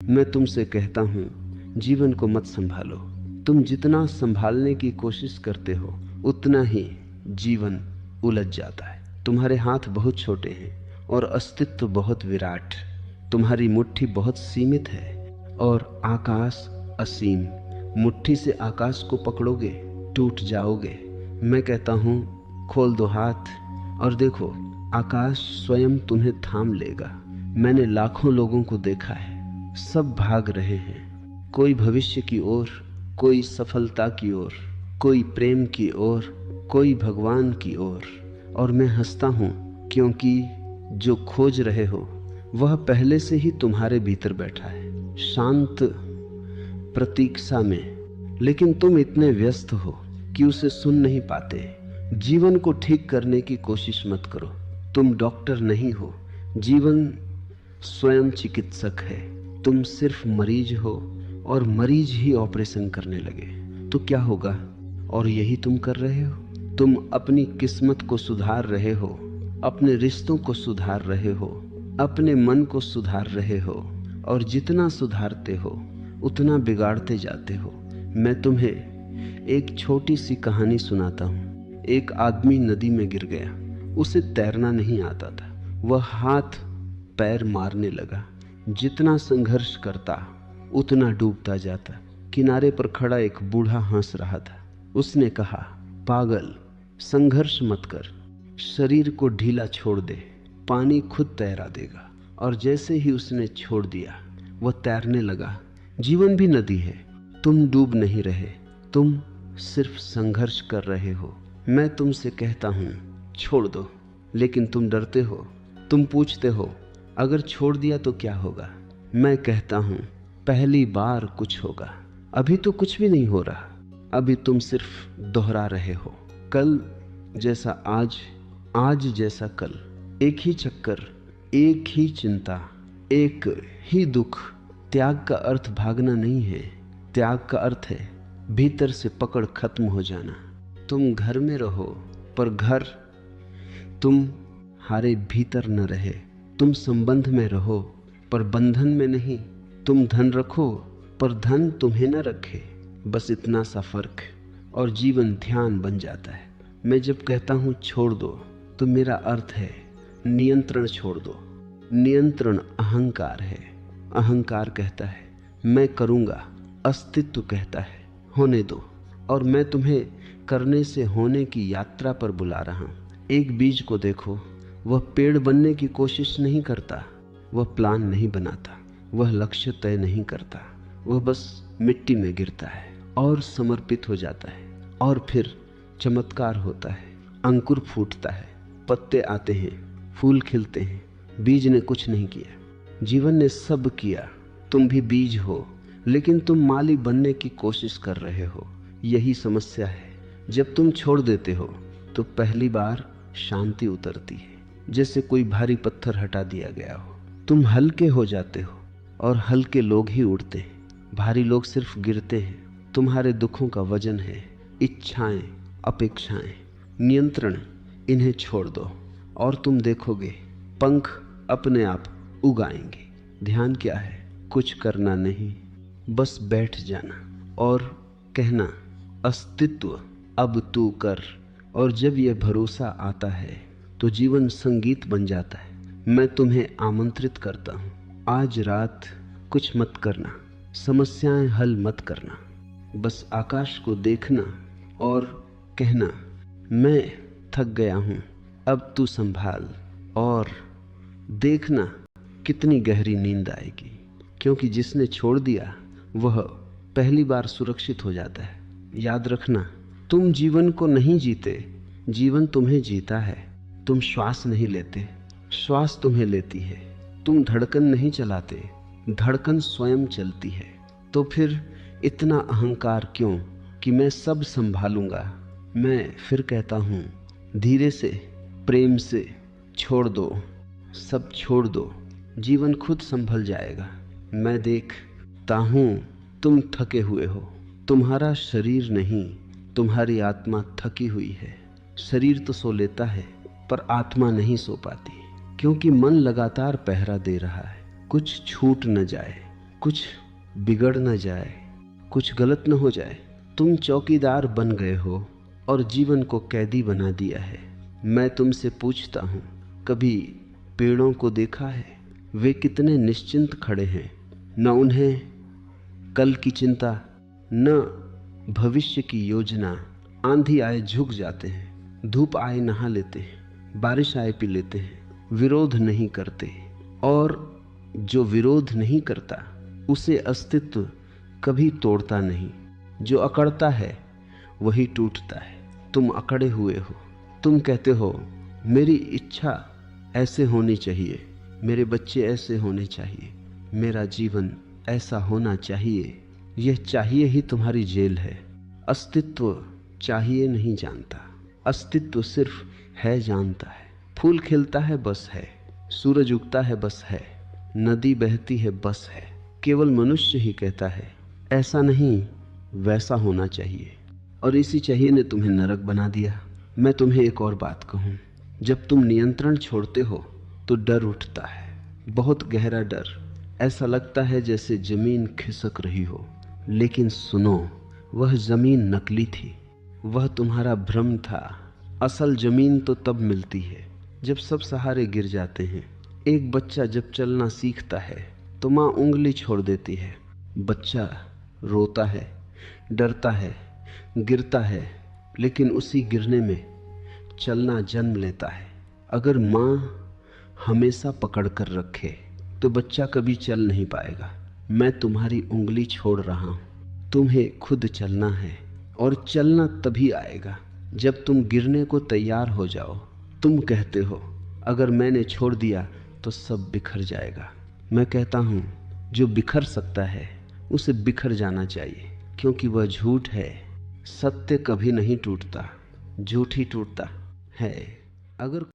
मैं तुमसे कहता हूँ, जीवन को मत संभालो। तुम जितना संभालने की कोशिश करते हो उतना ही जीवन उलझ जाता है। तुम्हारे हाथ बहुत छोटे हैं और अस्तित्व बहुत विराट। तुम्हारी मुट्ठी बहुत सीमित है और आकाश असीम। मुट्ठी से आकाश को पकड़ोगे, टूट जाओगे। मैं कहता हूँ, खोल दो हाथ और देखो, आकाश स्वयं तुम्हें थाम लेगा। मैंने लाखों लोगों को देखा है, सब भाग रहे हैं, कोई भविष्य की ओर, कोई सफलता की ओर, कोई प्रेम की ओर, कोई भगवान की ओर। और मैं हंसता हूँ क्योंकि जो खोज रहे हो वह पहले से ही तुम्हारे भीतर बैठा है, शांत प्रतीक्षा में। लेकिन तुम इतने व्यस्त हो कि उसे सुन नहीं पाते। जीवन को ठीक करने की कोशिश मत करो। तुम डॉक्टर नहीं हो, जीवन स्वयं चिकित्सक है। तुम सिर्फ मरीज हो और मरीज ही ऑपरेशन करने लगे तो क्या होगा? और यही तुम कर रहे हो। तुम अपनी किस्मत को सुधार रहे हो, अपने रिश्तों को सुधार रहे हो, अपने मन को सुधार रहे हो, और जितना सुधारते हो उतना बिगाड़ते जाते हो। मैं तुम्हें एक छोटी सी कहानी सुनाता हूँ। एक आदमी नदी में गिर गया। उसे तैरना नहीं आता था। वह हाथ पैर मारने लगा। जितना संघर्ष करता उतना डूबता जाता। किनारे पर खड़ा एक बूढ़ा हंस रहा था। उसने कहा, पागल, संघर्ष मत कर, शरीर को ढीला छोड़ दे, पानी खुद तैरा देगा। और जैसे ही उसने छोड़ दिया वह तैरने लगा। जीवन भी नदी है। तुम डूब नहीं रहे, तुम सिर्फ संघर्ष कर रहे हो। मैं तुमसे कहता हूँ, छोड़ दो। लेकिन तुम डरते हो। तुम पूछते हो, अगर छोड़ दिया तो क्या होगा? मैं कहता हूँ, पहली बार कुछ होगा। अभी तो कुछ भी नहीं हो रहा। अभी तुम सिर्फ दोहरा रहे हो। कल जैसा आज, आज जैसा कल। एक ही चक्कर, एक ही चिंता, एक ही दुख। त्याग का अर्थ भागना नहीं है। त्याग का अर्थ है भीतर से पकड़ खत्म हो जाना। तुम घर में रहो पर घर तुम्हारे भीतर न रहे। तुम संबंध में रहो पर बंधन में नहीं। तुम धन रखो पर धन तुम्हें न रखे। बस इतना सा फर्क, और जीवन ध्यान बन जाता है। मैं जब कहता हूँ छोड़ दो तो मेरा अर्थ है नियंत्रण छोड़ दो। नियंत्रण अहंकार है। अहंकार कहता है मैं करूँगा, अस्तित्व कहता है होने दो। और मैं तुम्हें करने से होने की यात्रा पर बुला रहा हूँ। एक बीज को देखो, वह पेड़ बनने की कोशिश नहीं करता, वह प्लान नहीं बनाता, वह लक्ष्य तय नहीं करता। वह बस मिट्टी में गिरता है और समर्पित हो जाता है, और फिर चमत्कार होता है। अंकुर फूटता है, पत्ते आते हैं, फूल खिलते हैं। बीज ने कुछ नहीं किया, जीवन ने सब किया। तुम भी बीज हो, लेकिन तुम माली बनने की कोशिश कर रहे हो। यही समस्या है। जब तुम छोड़ देते हो तो पहली बार शांति उतरती है, जैसे कोई भारी पत्थर हटा दिया गया हो। तुम हल्के हो जाते हो, और हल्के लोग ही उड़ते हैं। भारी लोग सिर्फ गिरते हैं। तुम्हारे दुखों का वजन है इच्छाएं, अपेक्षाएं, नियंत्रण। इन्हें छोड़ दो और तुम देखोगे पंख अपने आप उगाएंगे। ध्यान क्या है? कुछ करना नहीं, बस बैठ जाना और कहना, अस्तित्व अब तू कर। और जब यह भरोसा आता है तो जीवन संगीत बन जाता है। मैं तुम्हें आमंत्रित करता हूँ, आज रात कुछ मत करना, समस्याएं हल मत करना। बस आकाश को देखना और कहना, मैं थक गया हूँ, अब तू संभाल। और देखना कितनी गहरी नींद आएगी। क्योंकि जिसने छोड़ दिया वह पहली बार सुरक्षित हो जाता है। याद रखना, तुम जीवन को नहीं जीते, जीवन तुम्हें जीता है। तुम श्वास नहीं लेते, श्वास तुम्हें लेती है। तुम धड़कन नहीं चलाते, धड़कन स्वयं चलती है। तो फिर इतना अहंकार क्यों कि मैं सब संभालूंगा? मैं फिर कहता हूँ, धीरे से, प्रेम से छोड़ दो, सब छोड़ दो। जीवन खुद संभल जाएगा। मैं देखता हूँ तुम थके हुए हो। तुम्हारा शरीर नहीं, तुम्हारी आत्मा थकी हुई है। शरीर तो सो लेता है पर आत्मा नहीं सो पाती, क्योंकि मन लगातार पहरा दे रहा है, कुछ छूट न जाए। कुछ बिगड़ न जाए, कुछ गलत न हो जाए। तुम चौकीदार बन गए हो और जीवन को कैदी बना दिया है। मैं तुमसे पूछता हूँ, कभी पेड़ों को देखा है? वे कितने निश्चिंत खड़े हैं, न उन्हें कल की चिंता, न भविष्य की योजना। आंधी आए झुक जाते हैं, धूप आए नहा लेते हैं, बारिश आए पी लेते हैं, विरोध नहीं करते। और जो विरोध नहीं करता उसे अस्तित्व कभी तोड़ता नहीं। जो अकड़ता है वही टूटता है। तुम अकड़े हुए हो। तुम कहते हो मेरी इच्छा ऐसे होनी चाहिए, मेरे बच्चे ऐसे होने चाहिए, मेरा जीवन ऐसा होना चाहिए। यह चाहिए ही तुम्हारी जेल है। अस्तित्व चाहिए नहीं जानता, अस्तित्व सिर्फ है जानता है। फूल खिलता है बस है, सूरज उगता है बस है, नदी बहती है बस है। केवल मनुष्य ही कहता है ऐसा नहीं वैसा होना चाहिए, और इसी चाहिए ने तुम्हें नरक बना दिया। मैं तुम्हें एक और बात कहूँ, जब तुम नियंत्रण छोड़ते हो तो डर उठता है, बहुत गहरा डर। ऐसा लगता है जैसे जमीन खिसक रही हो। लेकिन सुनो, वह जमीन नकली थी, वह तुम्हारा भ्रम था। असल जमीन तो तब मिलती है जब सब सहारे गिर जाते हैं। एक बच्चा जब चलना सीखता है तो माँ उंगली छोड़ देती है। बच्चा रोता है, डरता है, गिरता है, लेकिन उसी गिरने में चलना जन्म लेता है। अगर माँ हमेशा पकड़ कर रखे तो बच्चा कभी चल नहीं पाएगा। मैं तुम्हारी उंगली छोड़ रहा हूँ, तुम्हें खुद चलना है, और चलना तभी आएगा जब तुम गिरने को तैयार हो जाओ। तुम कहते हो अगर मैंने छोड़ दिया तो सब बिखर जाएगा। मैं कहता हूँ जो बिखर सकता है उसे बिखर जाना चाहिए, क्योंकि वह झूठ है। सत्य कभी नहीं टूटता, झूठ ही टूटता है। अगर